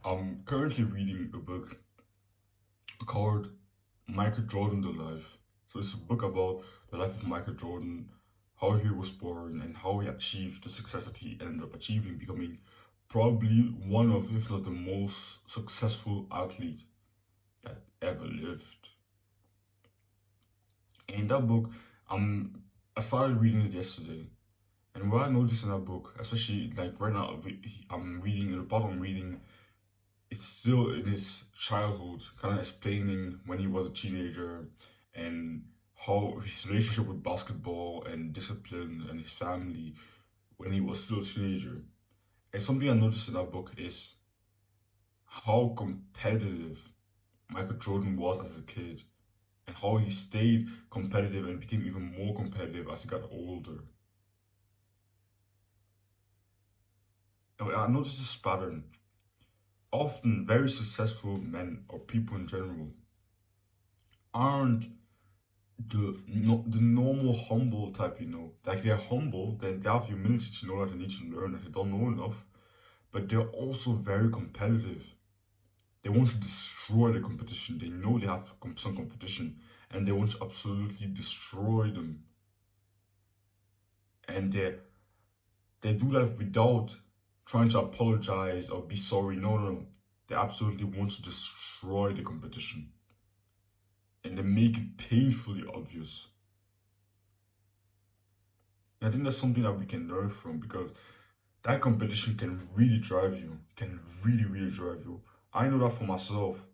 I'm currently reading a book called Michael Jordan The Life. So it's a book about the life of Michael Jordan, how he was born, and how he achieved the success that he ended up achieving, becoming probably one of, if not the most successful athlete that ever lived. In that book, um, I started reading it yesterday, and what I noticed in that book, especially like right now, I'm reading the part I'm reading. It's still in his childhood, kind of explaining when he was a teenager and how his relationship with basketball and discipline and his family when he was still a teenager. And something I noticed in that book is how competitive Michael Jordan was as a kid and how he stayed competitive and became even more competitive as he got older. And I noticed this pattern. Often, very successful men or people in general aren't the normal humble type, Like they're humble, they have humility to know that they need to learn, that they don't know enough, but they're also very competitive. They want to destroy the competition. They know they have some competition, and they want to absolutely destroy them. And they do that without trying to apologize or be sorry. No, no, no. They absolutely want to destroy the competition, and they make it painfully obvious. And I think that's something that we can learn from because that competition can really drive you, can really, really drive you. I know that for myself,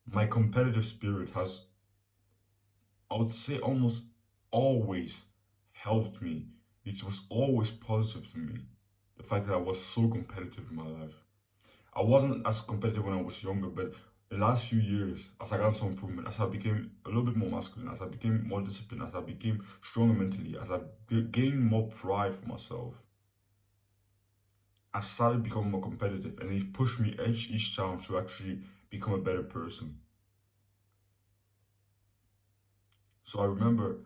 my competitive spirit has, I would say, almost always helped me. It was always positive to me. The fact that I was so competitive in my life. I wasn't as competitive when I was younger, but the last few years, as I got some improvement, as I became a little bit more masculine, as I became more disciplined, as I became stronger mentally, as I gained more pride for myself, I started becoming more competitive, and it pushed me each time to actually become a better person. So I remember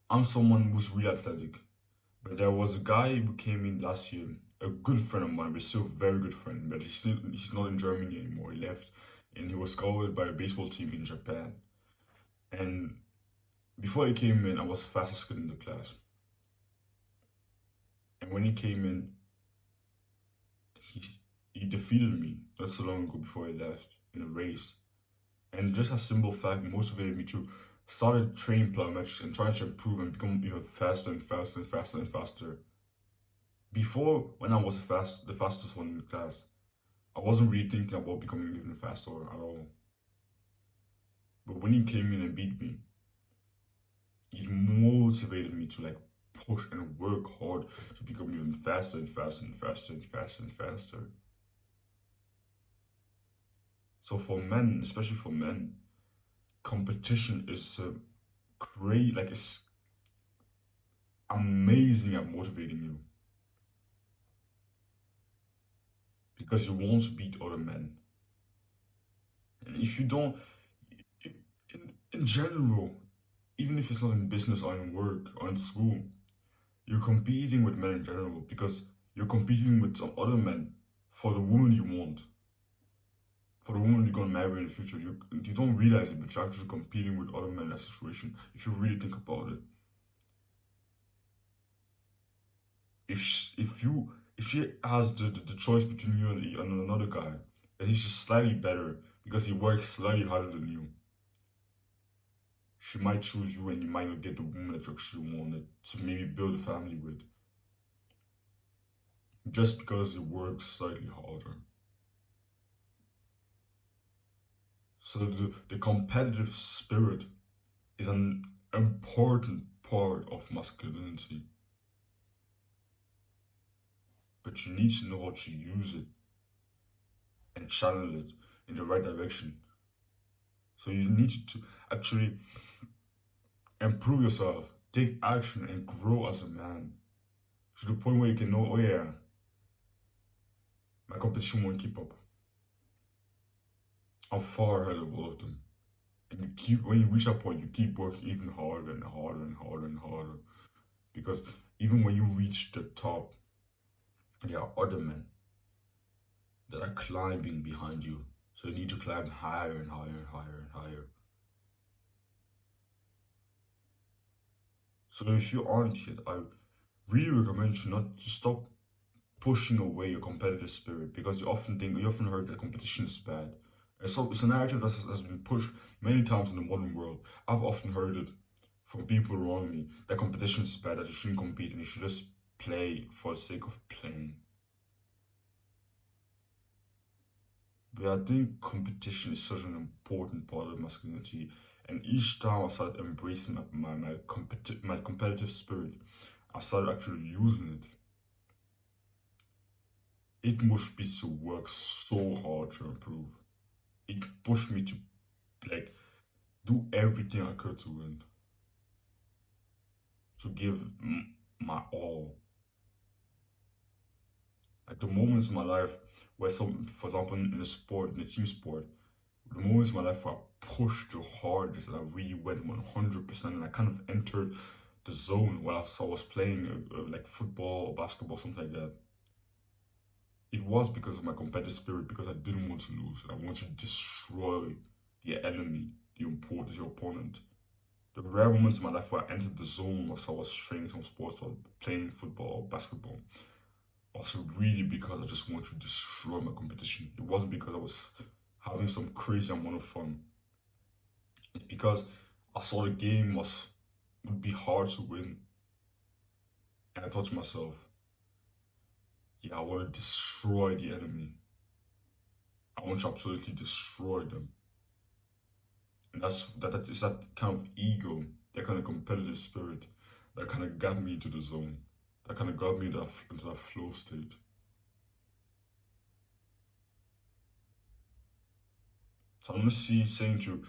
I'm someone who's really athletic, but there was a guy who came in last year, a good friend of mine, we're still a very good friend, but he's not in Germany anymore. He left, and he was scouted by a baseball team in Japan. And before he came in, I was the fastest kid in the class. And when he came in, he he defeated me not so long ago before he left in a race. And just a simple fact motivated me to start training plyometrics and trying to improve and become even faster and faster and faster and faster. Before, when I was the fastest one in the class, I wasn't really thinking about becoming even faster at all. But when he came in and beat me, it motivated me to like push and work hard to become even faster and faster and faster and faster and faster. So for men, especially for men, competition is great, like it's amazing at motivating you because you won't beat other men. And if you don't, in general, even if it's not in business or in work or in school, you're competing with men in general because you're competing with some other men for the woman you want, for the woman you're gonna marry in the future. You don't realize it, but you're actually competing with other men in that situation. If you really think about it, if she has the choice between you and another guy, and he's just slightly better because he works slightly harder than you, she might choose you and you might not get the woman that you actually wanted to maybe build a family with just because he works slightly harder. So the competitive spirit is an important part of masculinity, but you need to know how to use it and channel it in the right direction. So you need to actually improve yourself, take action, and grow as a man to the point where you can know, oh yeah, my competition won't keep up. I'm far ahead of all of them. And you keep, when you reach that point, you keep working even harder and harder and harder and harder. Because even when you reach the top, there are other men that are climbing behind you. So you need to climb higher and higher and higher and higher. So if you aren't yet, I really recommend you not to stop pushing away your competitive spirit, because you often heard that competition is bad. And so it's a narrative that has been pushed many times in the modern world. I've often heard it from people around me that competition is bad, that you shouldn't compete and you should just play for the sake of playing. But I think competition is such an important part of masculinity, and each time I started embracing my competitive spirit, I started actually using it. It pushed me to work so hard to improve. It pushed me to like do everything I could to win, to give my all. Like the moments in my life where for example, in a sport, in a team sport, the moments in my life where I pushed the hardest and I really went 100% and I kind of entered the zone while I was playing like football or basketball, something like that. It was because of my competitive spirit, because I didn't want to lose. I wanted to destroy the enemy, the opponent. The rare moments in my life where I entered the zone whilst I was training some sports or playing football or basketball was really because I just wanted to destroy my competition. It wasn't because I was having some crazy amount of fun. It's because I saw the game would be hard to win. And I thought to myself, yeah, I want to destroy the enemy. I want to absolutely destroy them. And it's that kind of ego, that kind of competitive spirit that kind of got me into the zone, that kind of got me into that flow state. So I'm not saying you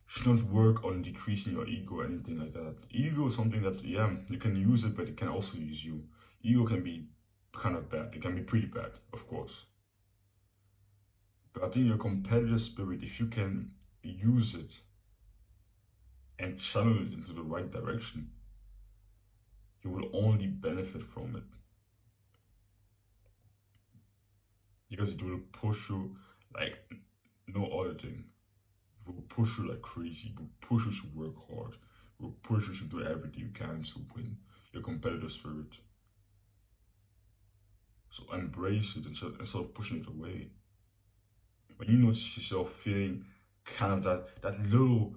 should not work on decreasing your ego or anything like that. Ego is something that, yeah, you can use it, but it can also use you. Ego can be kind of bad. It can be pretty bad, of course. But I think your competitive spirit, if you can use it and channel it into the right direction, you will only benefit from it. Because it will push you like no other thing. It will push you like crazy. It will push you to work hard. It will push you to do everything you can to win your competitive spirit. So embrace it instead of pushing it away. When you notice yourself feeling kind of that little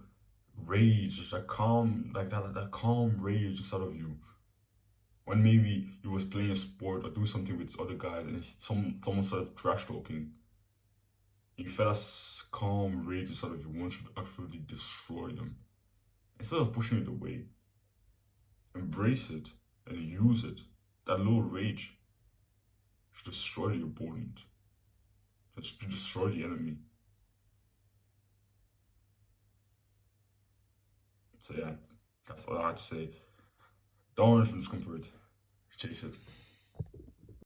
rage, that calm, like that calm rage inside of you, when maybe you was playing a sport or doing something with other guys and someone started trash talking, you felt that calm rage inside of you, want you to absolutely destroy them. Instead of pushing it away, embrace it and use it. That little rage to destroy the opponent, to destroy the enemy. So yeah, that's all I had to say. Don't run from discomfort. Chase it.